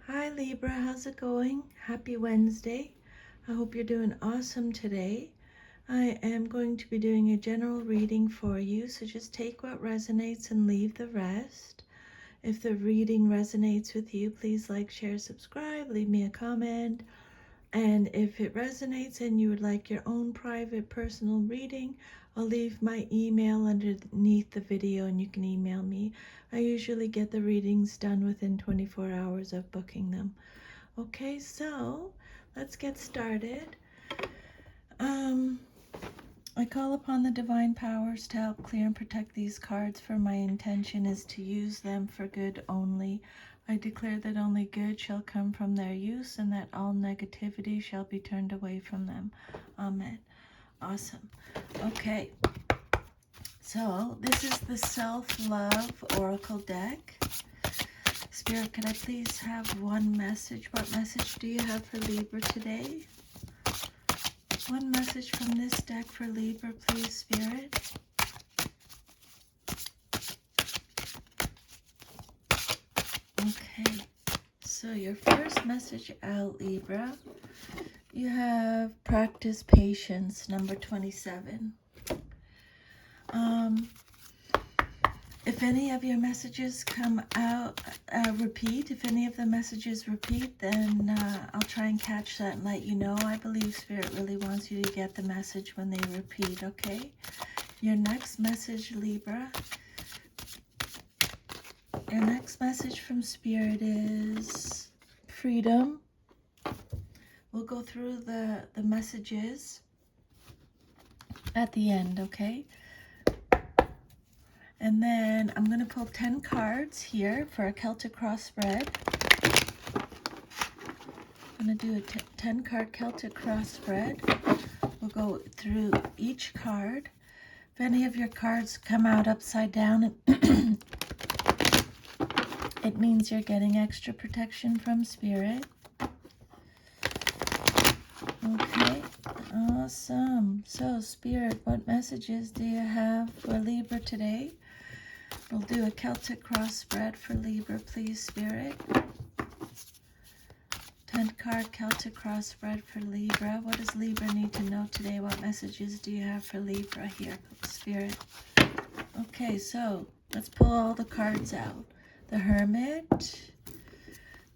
Hi Libra, how's it going? Happy Wednesday. I hope you're doing awesome today. I am going to be doing a general reading for you, so just take what resonates and leave the rest. If the reading resonates with you, please like, share, subscribe, leave me a comment. And if it resonates and you would like your own private personal reading, I'll leave my email underneath the video and you can email me. I usually get the readings done within 24 hours of booking them. Okay, so let's get started. I call upon the divine powers to help clear and protect these cards, for my intention is to use them for good only. I declare that only good shall come from their use and that all negativity shall be turned away from them. Amen. Awesome. Okay. So this is the Self-Love Oracle deck. Spirit, could I please have one message? What message do you have for Libra today? One message from this deck for Libra, please, Spirit. Okay, so your first message out, Libra, you have practice patience, number 27. If any of your messages come out, repeat. If any of the messages repeat, then I'll try and catch that and let you know. I believe Spirit really wants you to get the message when they repeat, okay? Your next message, Libra. Your next message from Spirit is freedom. We'll go through the messages at the end, okay? And then I'm going to pull 10 cards here for a Celtic cross spread. I'm going to do a 10 card Celtic cross spread. We'll go through each card. If any of your cards come out upside down, it means you're getting extra protection from Spirit. Okay, awesome. So Spirit, what messages do you have for Libra today? We'll do a Celtic cross spread for Libra, please, Spirit. 10 card Celtic cross spread for Libra. What does Libra need to know today? What messages do you have for Libra here, Spirit? Okay, so let's pull all the cards out. The Hermit,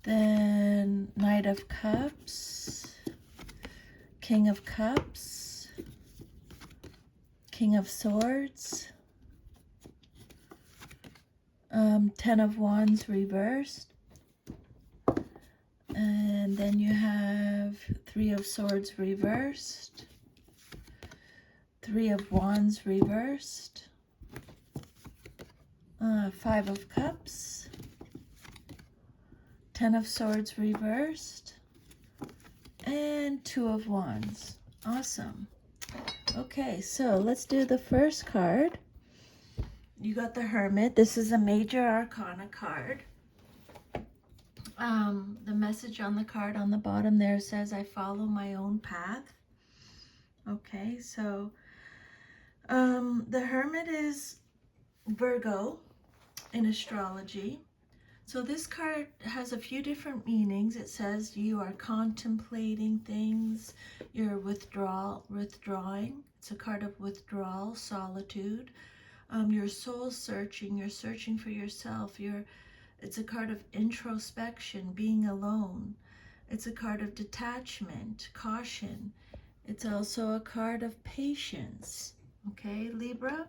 then Knight of Cups, King of Cups, King of Swords, 10 of Wands reversed, and then you have 3 of Swords reversed, 3 of Wands reversed, 5 of Cups, 10 of Swords reversed, and 2 of Wands. Awesome. Okay, so let's do the first card. You got the Hermit. This is a Major Arcana card. The message on the card on the bottom there says, I follow my own path. Okay, so the Hermit is Virgo in astrology. So this card has a few different meanings. It says you are contemplating things, you're withdrawing. It's a card of withdrawal, solitude. You're soul searching, you're searching for yourself. It's a card of introspection, being alone. It's a card of detachment, caution. It's also a card of patience. Okay, Libra?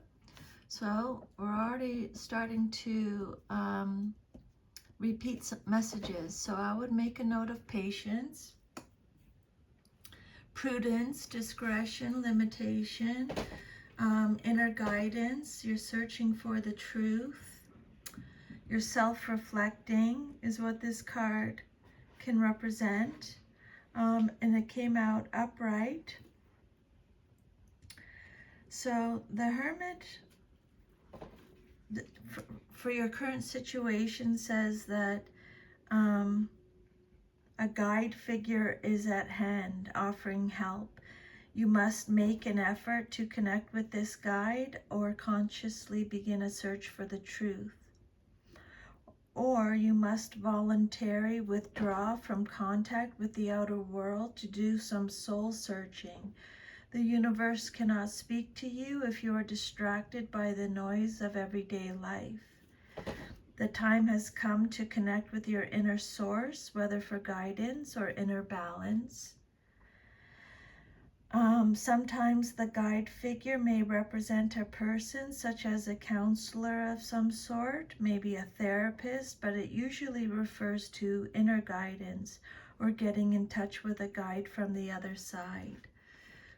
So we're already starting to repeat some messages. So I would make a note of patience, prudence, discretion, limitation, inner guidance. You're searching for the truth. You're self-reflecting is what this card can represent. And it came out upright. So the Hermit, for your current situation, says that a guide figure is at hand offering help. You must make an effort to connect with this guide or consciously begin a search for the truth. or you must voluntarily withdraw from contact with the outer world to do some soul searching. The universe cannot speak to you if you are distracted by the noise of everyday life. The time has come to connect with your inner source, whether for guidance or inner balance. Sometimes the guide figure may represent a person, such as a counselor of some sort, maybe a therapist, but it usually refers to inner guidance or getting in touch with a guide from the other side.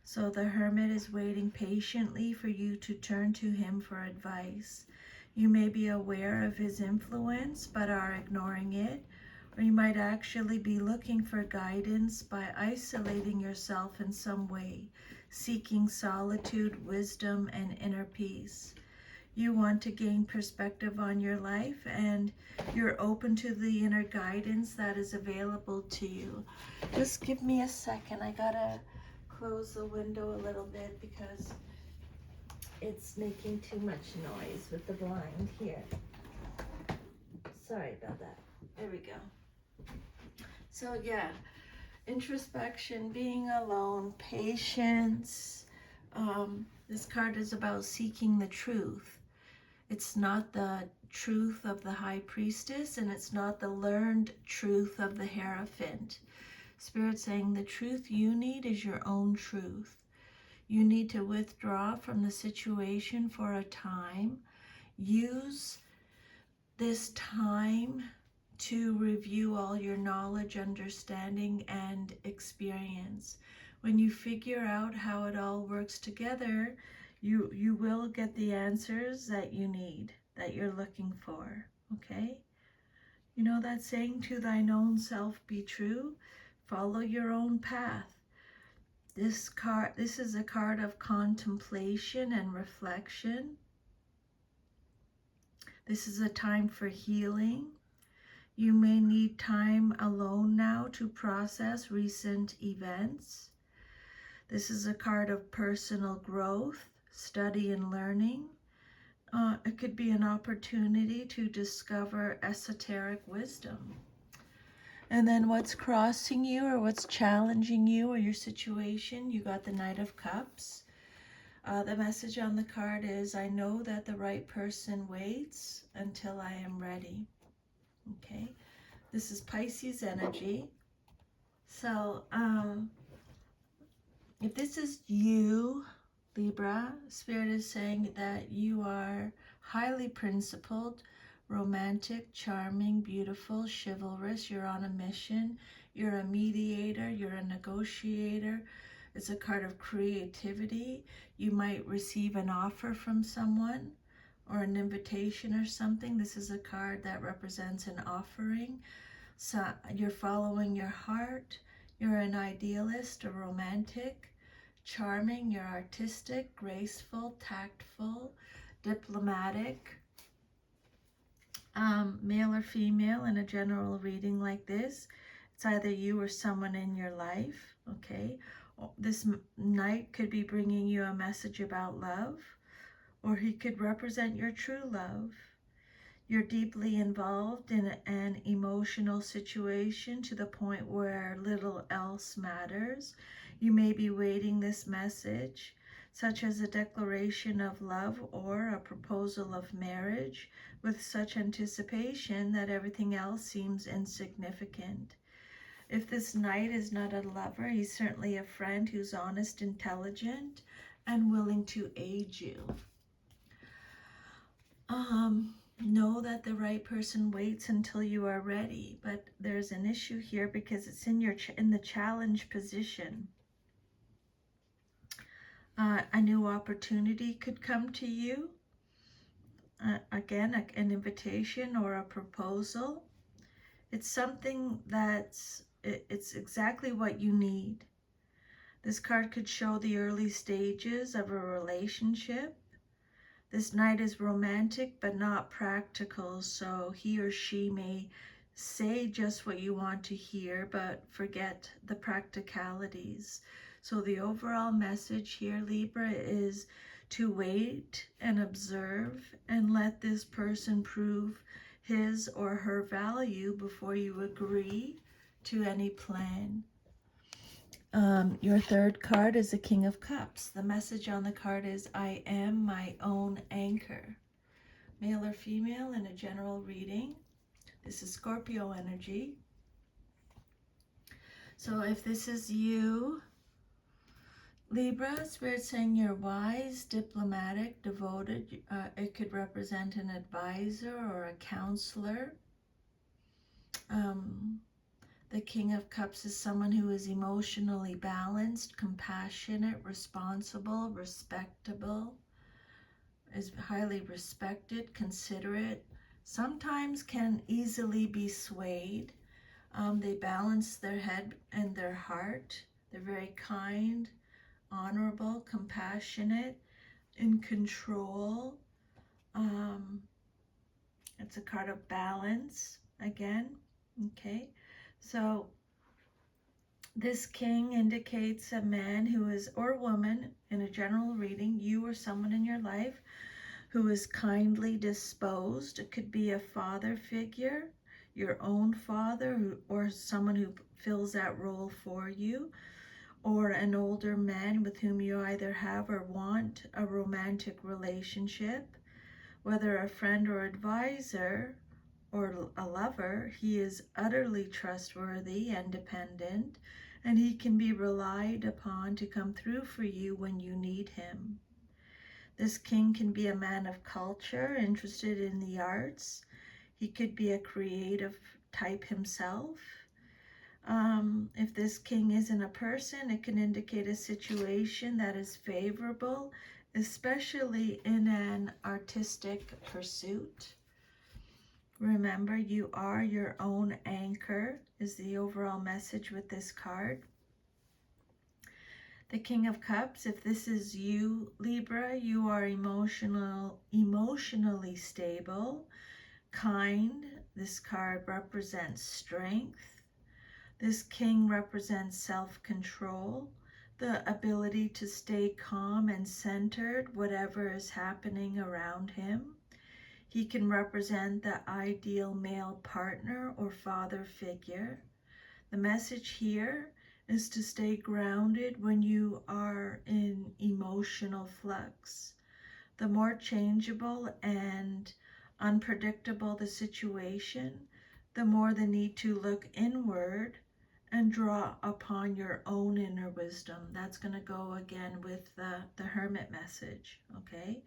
So the hermit is waiting patiently for you to turn to him for advice. You may be aware of his influence but are ignoring it, or you might actually be looking for guidance by isolating yourself in some way, seeking solitude, wisdom, and inner peace. You want to gain perspective on your life, and you're open to the inner guidance that is available to you. Just give me a second. I gotta close the window a little bit because it's making too much noise with the blind here. Sorry about that. There we go. So yeah, introspection, being alone, patience. This card is about seeking the truth. It's not the truth of the high priestess, and it's not the learned truth of the Hierophant. Spirit saying the truth you need is your own truth. You need to withdraw from the situation for a time. Use this time to review all your knowledge, understanding, and experience. When you figure out how it all works together, you will get the answers that you need, that you're looking for, okay? You know that saying, to thine own self be true? Follow your own path. This is a card of contemplation and reflection. This is a time for healing. You may need time alone now to process recent events. This is a card of personal growth, study and learning. It could be an opportunity to discover esoteric wisdom. And then what's crossing you or what's challenging you or your situation, you got the Knight of Cups. The message on the card is, I know that the right person waits until I am ready. Okay. This is Pisces energy. So if this is you, Libra, Spirit is saying that you are highly principled, romantic, charming, beautiful, chivalrous. You're on a mission. You're a mediator. You're a negotiator. It's a card of creativity. You might receive an offer from someone or an invitation or something. This is a card that represents an offering. So you're following your heart. You're an idealist, a romantic, charming. You're artistic, graceful, tactful, diplomatic. Male or female in a general reading like this. It's either you or someone in your life, okay? This knight could be bringing you a message about love, or he could represent your true love. You're deeply involved in an emotional situation to the point where little else matters. You may be waiting this message, such as a declaration of love or a proposal of marriage, with such anticipation that everything else seems insignificant. If this knight is not a lover, he's certainly a friend who's honest, intelligent, and willing to aid you. Know that the right person waits until you are ready, but there's an issue here because it's in the challenge position. A new opportunity could come to you. Again, an invitation or a proposal. It's something it's exactly what you need. This card could show the early stages of a relationship. This knight is romantic but not practical, so he or she may say just what you want to hear but forget the practicalities. So the overall message here, Libra, is to wait and observe and let this person prove his or her value before you agree to any plan. Your third card is the King of Cups. The message on the card is, I am my own anchor. Male or female in a general reading. This is Scorpio energy. So if this is you, Libra, Spirit saying you're wise, diplomatic, devoted. It could represent an advisor or a counselor. The King of Cups is someone who is emotionally balanced, compassionate, responsible, respectable, is highly respected, considerate, sometimes can easily be swayed. They balance their head and their heart. They're very kind, honorable, compassionate, in control. It's a card of balance again. Okay, so this king indicates a man who is, or woman in a general reading, you or someone in your life who is kindly disposed. It could be a father figure, your own father, or someone who fills that role for you, or an older man with whom you either have or want a romantic relationship, whether a friend or advisor or a lover. He is utterly trustworthy and dependent, and he can be relied upon to come through for you when you need him. This king can be a man of culture, interested in the arts. He could be a creative type himself. If this king isn't a person, it can indicate a situation that is favorable, especially in an artistic pursuit. Remember, you are your own anchor, is the overall message with this card. The King of Cups, if this is you, Libra, you are emotionally stable, kind. This card represents strength. This king represents self-control, the ability to stay calm and centered whatever is happening around him. He can represent the ideal male partner or father figure. The message here is to stay grounded when you are in emotional flux. The more changeable and unpredictable the situation, the more the need to look inward and draw upon your own inner wisdom. That's going to go again with the Hermit message, okay?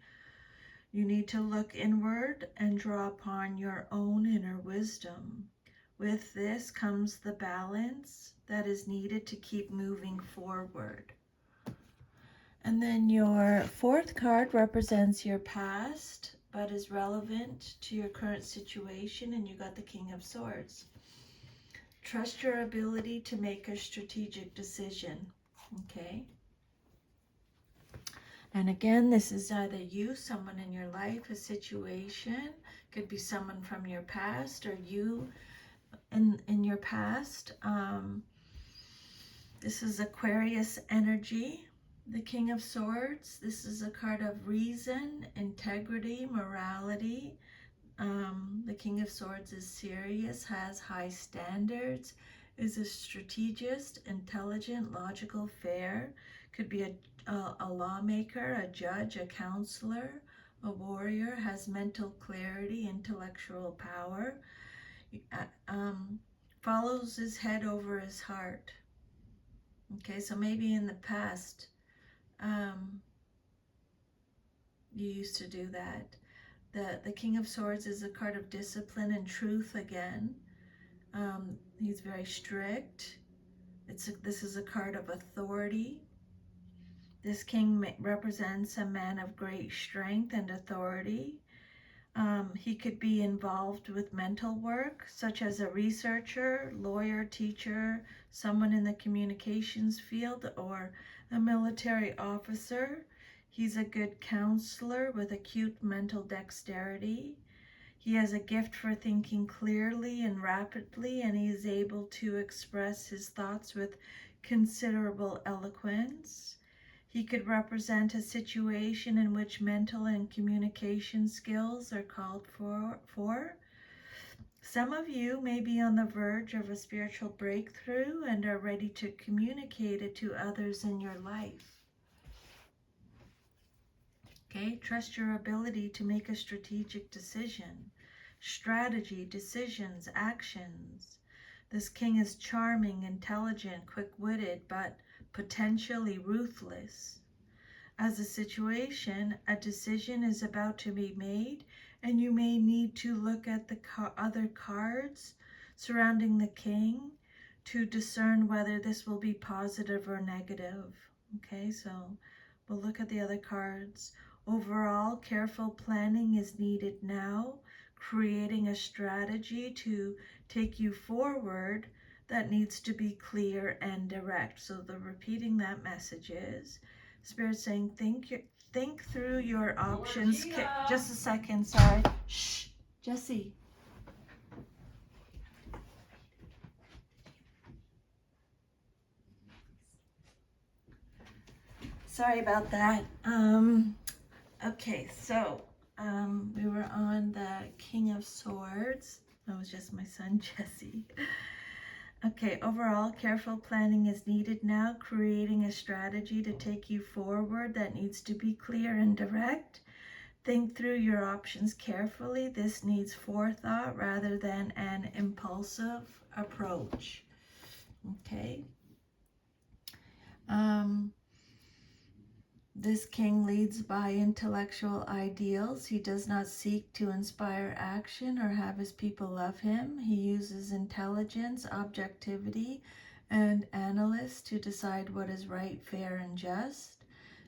You need to look inward and draw upon your own inner wisdom. With this comes the balance that is needed to keep moving forward. And then your fourth card represents your past, but is relevant to your current situation, and you got the King of Swords. Trust your ability to make a strategic decision, okay? And again, this is either you, someone in your life, a situation, could be someone from your past or you in your past. This is Aquarius energy, the King of Swords. This is a card of reason, integrity, morality. The King of Swords is serious, has high standards, is a strategist, intelligent, logical, fair. Could be a lawmaker, a judge, a counselor, a warrior, has mental clarity, intellectual power, follows his head over his heart. Okay, so maybe in the past, you used to do that. The King of Swords is a card of discipline and truth again. He's very strict. This is a card of authority. This king represents a man of great strength and authority. He could be involved with mental work, such as a researcher, lawyer, teacher, someone in the communications field, or a military officer. He's a good counselor with acute mental dexterity. He has a gift for thinking clearly and rapidly, and he is able to express his thoughts with considerable eloquence. He could represent a situation in which mental and communication skills are called for. Some of you may be on the verge of a spiritual breakthrough and are ready to communicate it to others in your life. Okay, trust your ability to make a strategic decision. Strategy, decisions, actions. This king is charming, intelligent, quick-witted, but potentially ruthless. As a situation, a decision is about to be made, and you may need to look at the other cards surrounding the king to discern whether this will be positive or negative. Okay, so we'll look at the other cards. Overall, careful planning is needed now, creating a strategy to take you forward that needs to be clear and direct. So the repeating that message is, Spirit saying, think through your options. Just a second, sorry. Shh, Jesse. Sorry about that. Okay, so we were on the King of Swords. That was just my son, Jesse. Okay, overall, careful planning is needed now, creating a strategy to take you forward that needs to be clear and direct. Think through your options carefully. This needs forethought rather than an impulsive approach. Okay. This king leads by intellectual ideals. He does not seek to inspire action or have his people love him. He uses intelligence, objectivity, and analysis to decide what is right, fair, and just.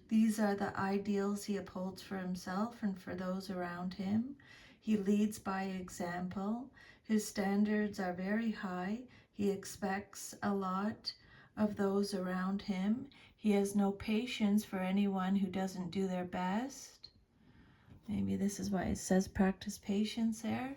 These are the ideals he upholds for himself and for those around him. He leads by example. His standards are very high. He expects a lot of those around him. He has no patience for anyone who doesn't do their best. Maybe this is why it says practice patience there.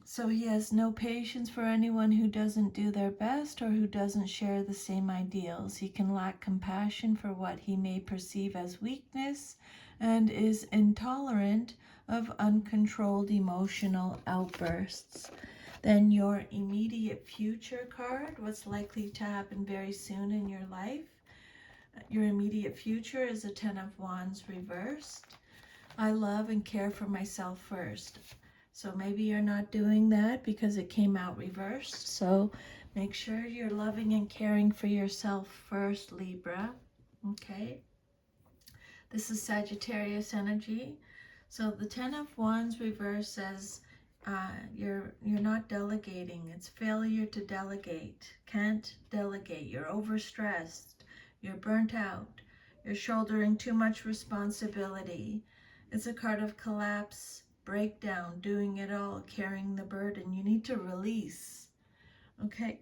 So he has no patience for anyone who doesn't do their best or who doesn't share the same ideals. He can lack compassion for what he may perceive as weakness and is intolerant of uncontrolled emotional outbursts. Then your immediate future card, what's likely to happen very soon in your life. Your immediate future is a 10 of Wands reversed. I love and care for myself first. So maybe you're not doing that because it came out reversed. So make sure you're loving and caring for yourself first, Libra. Okay. This is Sagittarius energy. So the 10 of Wands reverse says, you're not delegating. It's failure to delegate. Can't delegate. You're overstressed. You're burnt out. You're shouldering too much responsibility. It's a card of collapse, breakdown, doing it all, carrying the burden. You need to release. Okay?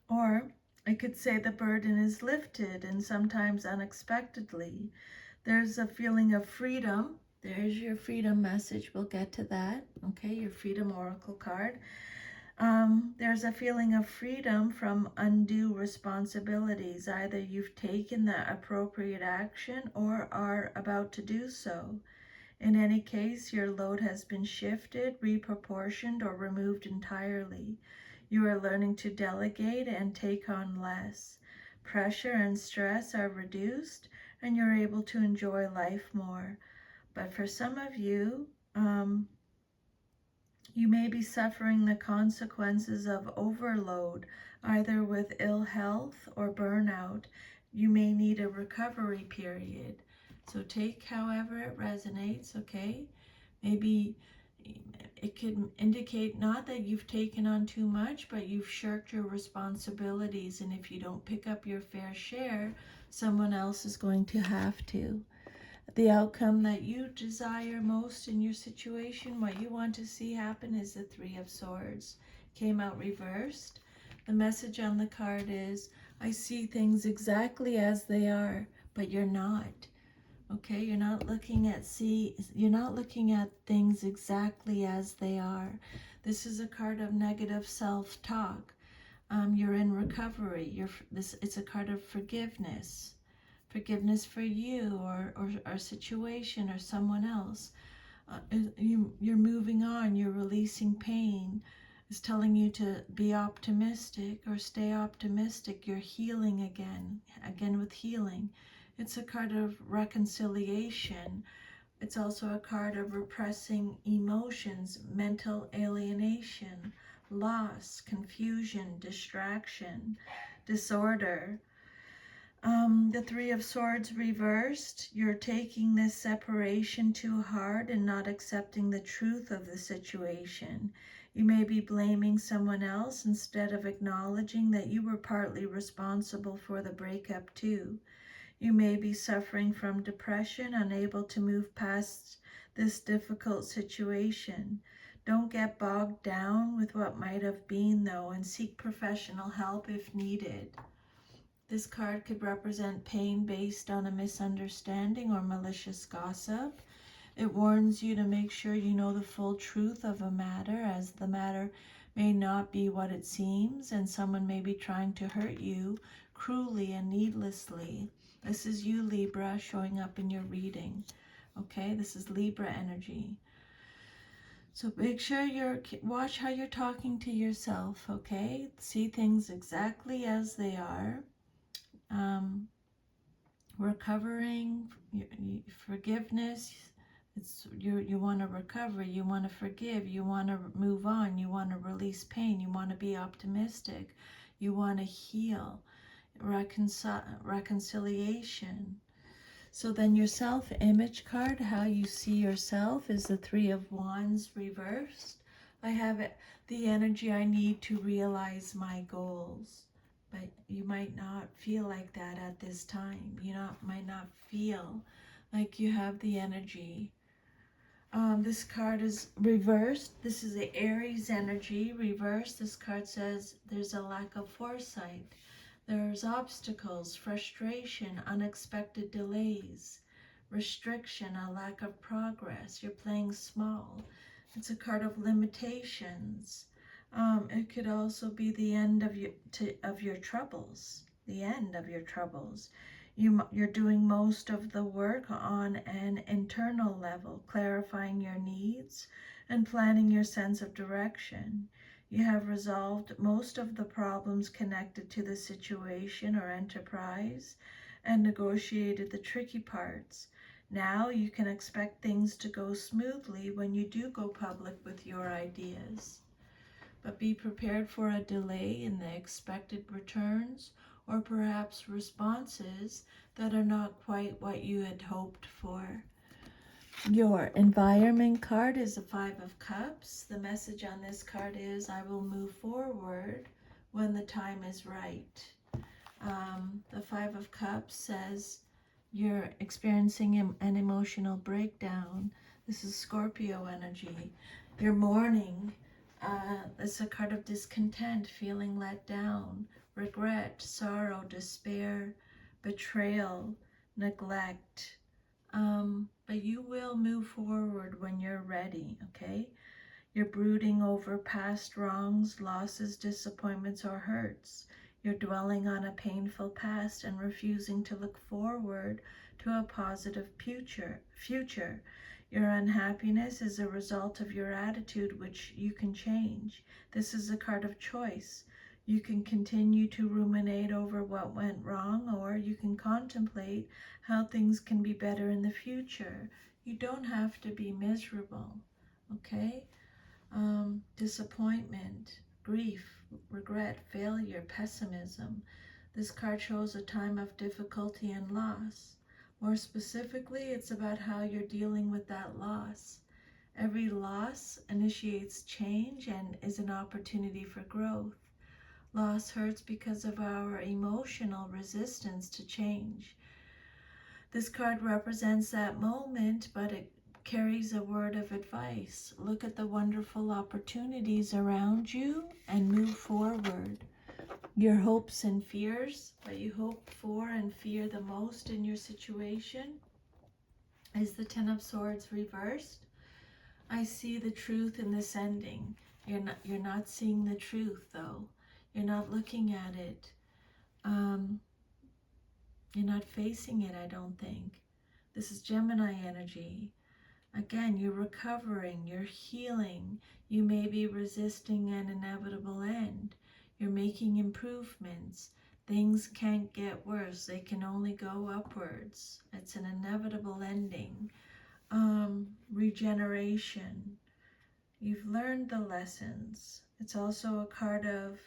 Or I could say the burden is lifted, and sometimes unexpectedly. There's a feeling of freedom. There's your freedom message. We'll get to that. Okay, your freedom oracle card. There's a feeling of freedom from undue responsibilities. Either you've taken the appropriate action or are about to do so. In any case, your load has been shifted, reproportioned, or removed entirely. You are learning to delegate and take on less. Pressure and stress are reduced, and you're able to enjoy life more. But for some of you, you may be suffering the consequences of overload, either with ill health or burnout. You may need a recovery period. So take however it resonates, okay? Maybe it could indicate not that you've taken on too much, but you've shirked your responsibilities. And if you don't pick up your fair share, someone else is going to have to. The outcome that you desire most in your situation, what you want to see happen, is the 3 of Swords. Came out reversed. The message on the card is, I see things exactly as they are, but you're not. Okay, you're not looking at things exactly as they are. This is a card of negative self-talk. You're in recovery. It's a card of forgiveness. Forgiveness for you or a situation or someone else. You're moving on, you're releasing pain. It's telling you to be optimistic or stay optimistic. You're healing again with healing. It's a card of reconciliation. It's also a card of repressing emotions, mental alienation, loss, confusion, distraction, disorder. The Three of Swords reversed. You're taking this separation too hard and not accepting the truth of the situation. You may be blaming someone else instead of acknowledging that you were partly responsible for the breakup too. You may be suffering from depression, unable to move past this difficult situation. Don't get bogged down with what might have been, though, and seek professional help if needed. This card could represent pain based on a misunderstanding or malicious gossip. It warns you to make sure you know the full truth of a matter, as the matter may not be what it seems, and someone may be trying to hurt you cruelly and needlessly. This is you, Libra, showing up in your reading. Okay, this is Libra energy. So make sure watch how you're talking to yourself, okay? See things exactly as they are. Recovering, forgiveness. You want to recover, you want to forgive, you want to move on, you want to release pain, you want to be optimistic, you want to heal, reconciliation. So then your self-image card, how you see yourself, is the Three of Wands reversed. I have the energy I need to realize my goals. But you might not feel like that at this time. You might not feel like you have the energy. This card is reversed. This is the Aries energy reversed. This card says there's a lack of foresight. There's obstacles, frustration, unexpected delays, restriction, a lack of progress. You're playing small. It's a card of limitations. It could also be the end of your troubles. The end of your troubles. You're doing most of the work on an internal level, clarifying your needs and planning your sense of direction. You have resolved most of the problems connected to the situation or enterprise and negotiated the tricky parts. Now you can expect things to go smoothly when you do go public with your ideas. But be prepared for a delay in the expected returns or perhaps responses that are not quite what you had hoped for. Your environment card is the Five of Cups. The message on this card is, I will move forward when the time is right. The Five of Cups says you're experiencing an emotional breakdown. This is Scorpio energy. You're mourning. It's a card of discontent, feeling let down, regret, sorrow, despair, betrayal, neglect. But you will move forward when you're ready, okay? You're brooding over past wrongs, losses, disappointments, or hurts. You're dwelling on a painful past and refusing to look forward to a positive future. Your unhappiness is a result of your attitude, which you can change. This is a card of choice. You can continue to ruminate over what went wrong, or you can contemplate how things can be better in the future. You don't have to be miserable, okay? Disappointment, grief, regret, failure, pessimism. This card shows a time of difficulty and loss. More specifically, it's about how you're dealing with that loss. Every loss initiates change and is an opportunity for growth. Loss hurts because of our emotional resistance to change. This card represents that moment, but it carries a word of advice. Look at the wonderful opportunities around you and move forward. Your hopes and fears, what you hope for and fear the most in your situation, is the Ten of Swords reversed. I see the truth in this ending. You're not seeing the truth, though. You're not looking at it. You're not facing it, I don't think. This is Gemini energy. Again, you're recovering, you're healing. You may be resisting an inevitable end. You're making improvements. Things can't get worse. They can only go upwards. It's an inevitable ending. Regeneration. You've learned the lessons. It's also a card of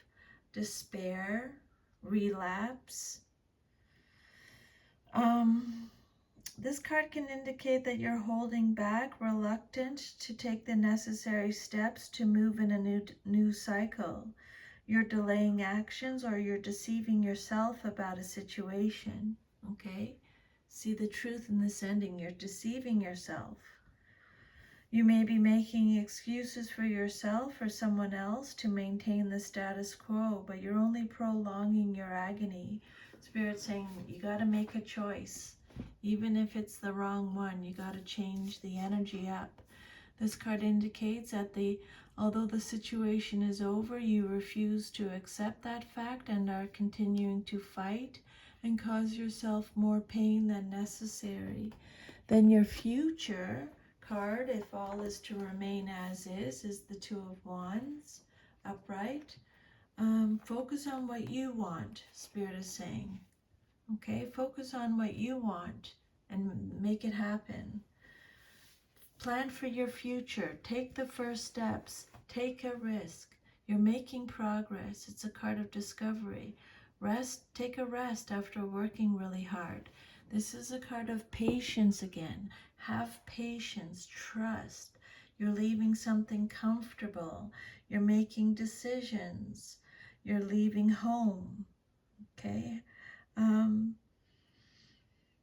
despair, relapse. This card can indicate that you're holding back, reluctant to take the necessary steps to move in a new cycle. You're delaying actions, or you're deceiving yourself about a situation. Okay? See the truth in this ending. You're deceiving yourself. You may be making excuses for yourself or someone else to maintain the status quo, but you're only prolonging your agony. Spirit's saying you got to make a choice. Even if it's the wrong one, you got to change the energy up. This card indicates that although the situation is over, you refuse to accept that fact and are continuing to fight and cause yourself more pain than necessary. Then your future card, if all is to remain as is the Two of Wands, upright. Focus on what you want, Spirit is saying. Okay, focus on what you want and make it happen. Plan for your future. Take the first steps. Take a risk. You're making progress. It's a card of discovery. Rest. Take a rest after working really hard. This is a card of patience again. Have patience. Trust. You're leaving something comfortable. You're making decisions. You're leaving home. Okay?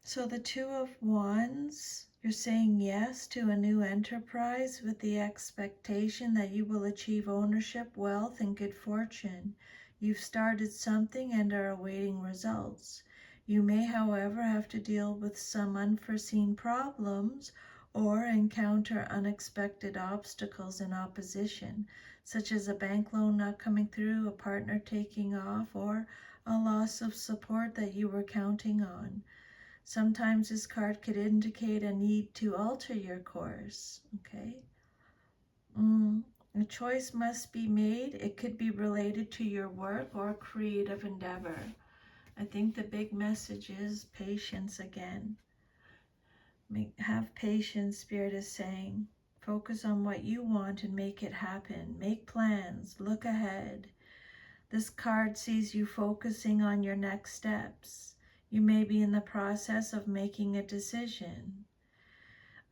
So the Two of Wands, you're saying yes to a new enterprise with the expectation that you will achieve ownership, wealth, and good fortune. You've started something and are awaiting results. You may, however, have to deal with some unforeseen problems or encounter unexpected obstacles and opposition, such as a bank loan not coming through, a partner taking off, or a loss of support that you were counting on. Sometimes this card could indicate a need to alter your course, okay? A choice must be made. It could be related to your work or creative endeavor. I think the big message is patience again. Have patience, Spirit is saying. Focus on what you want and make it happen. Make plans. Look ahead. This card sees you focusing on your next steps. You may be in the process of making a decision.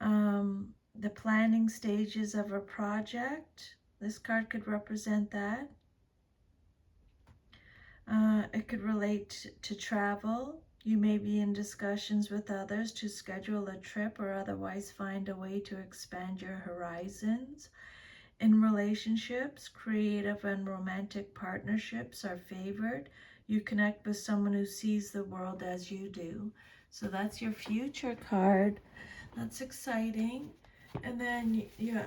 The planning stages of a project. This card could represent that. It could relate to travel. You may be in discussions with others to schedule a trip or otherwise find a way to expand your horizons. In relationships, creative and romantic partnerships are favored. You connect with someone who sees the world as you do. So that's your future card. That's exciting. And then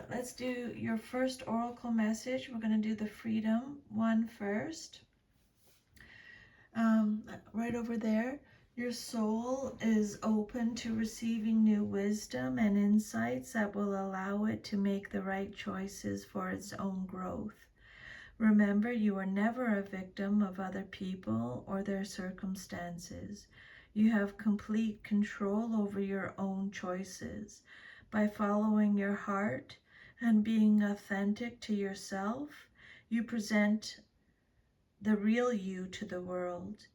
let's do your first oracle message. We're going to do the freedom one first. Right over there. Your soul is open to receiving new wisdom and insights that will allow it to make the right choices for its own growth. Remember, you are never a victim of other people or their circumstances. You have complete control over your own choices. By following your heart and being authentic to yourself, you present the real you to the world.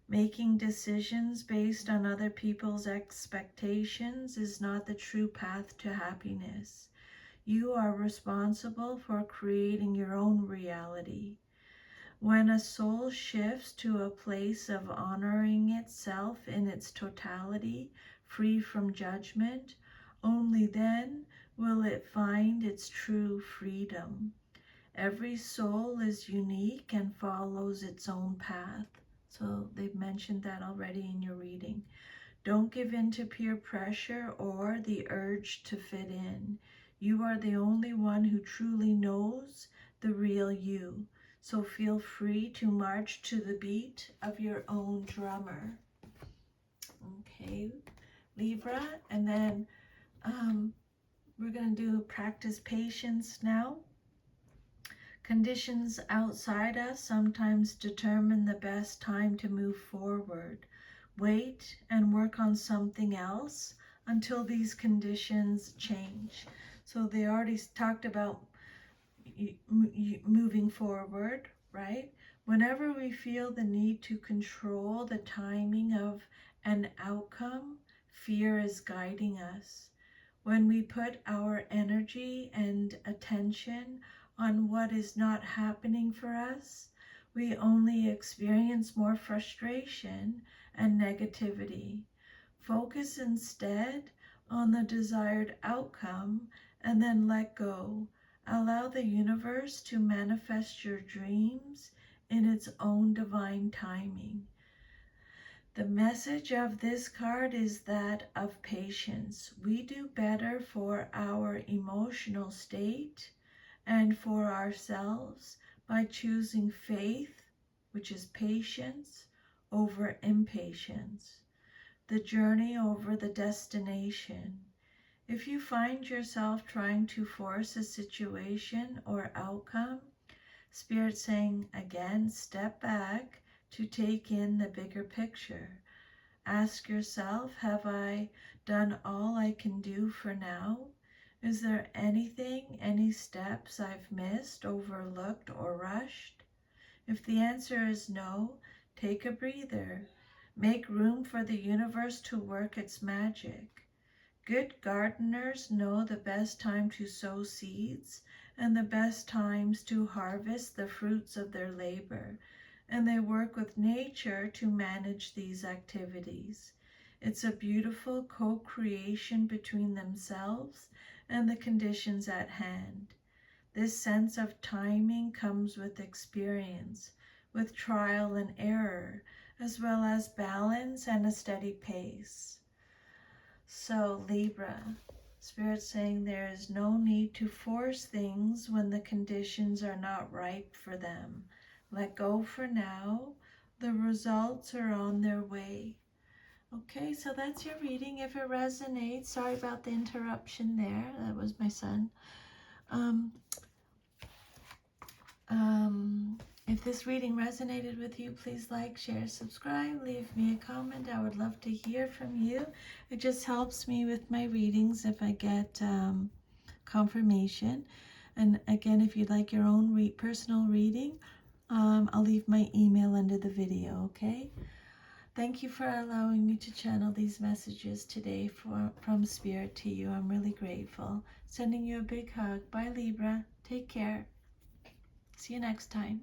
Making decisions based on other people's expectations is not the true path to happiness. You are responsible for creating your own reality. When a soul shifts to a place of honoring itself in its totality, free from judgment, only then will it find its true freedom. Every soul is unique and follows its own path. So they've mentioned that already in your reading. Don't give in to peer pressure or the urge to fit in. You are the only one who truly knows the real you. So feel free to march to the beat of your own drummer. Okay, Libra. And then We're going to do practice patience now. Conditions outside us sometimes determine the best time to move forward. Wait and work on something else until these conditions change. So they already talked about moving forward, right? Whenever we feel the need to control the timing of an outcome, fear is guiding us. When we put our energy and attention on what is not happening for us, we only experience more frustration and negativity. Focus instead on the desired outcome and then let go. Allow the universe to manifest your dreams in its own divine timing. The message of this card is that of patience. We do better for our emotional state and for ourselves by choosing faith, which is patience, over impatience. The journey over the destination. If you find yourself trying to force a situation or outcome, Spirit saying again, step back to take in the bigger picture. Ask yourself, have I done all I can do for now? Is there anything, any steps I've missed, overlooked, or rushed? If the answer is no, take a breather. Make room for the universe to work its magic. Good gardeners know the best time to sow seeds and the best times to harvest the fruits of their labor, and they work with nature to manage these activities. It's a beautiful co-creation between themselves and the conditions at hand. This sense of timing comes with experience, with trial and error, as well as balance and a steady pace. So Libra, Spirit saying there is no need to force things when the conditions are not ripe for them. Let go for now. The results are on their way. Okay, so that's your reading. If it resonates, sorry about the interruption there. That was my son. If this reading resonated with you, please like, share, subscribe, leave me a comment. I would love to hear from you. It just helps me with my readings if I get confirmation. And again, if you'd like your own personal reading, I'll leave my email under the video, okay? Thank you for allowing me to channel these messages today from Spirit to you. I'm really grateful. Sending you a big hug. Bye, Libra. Take care. See you next time.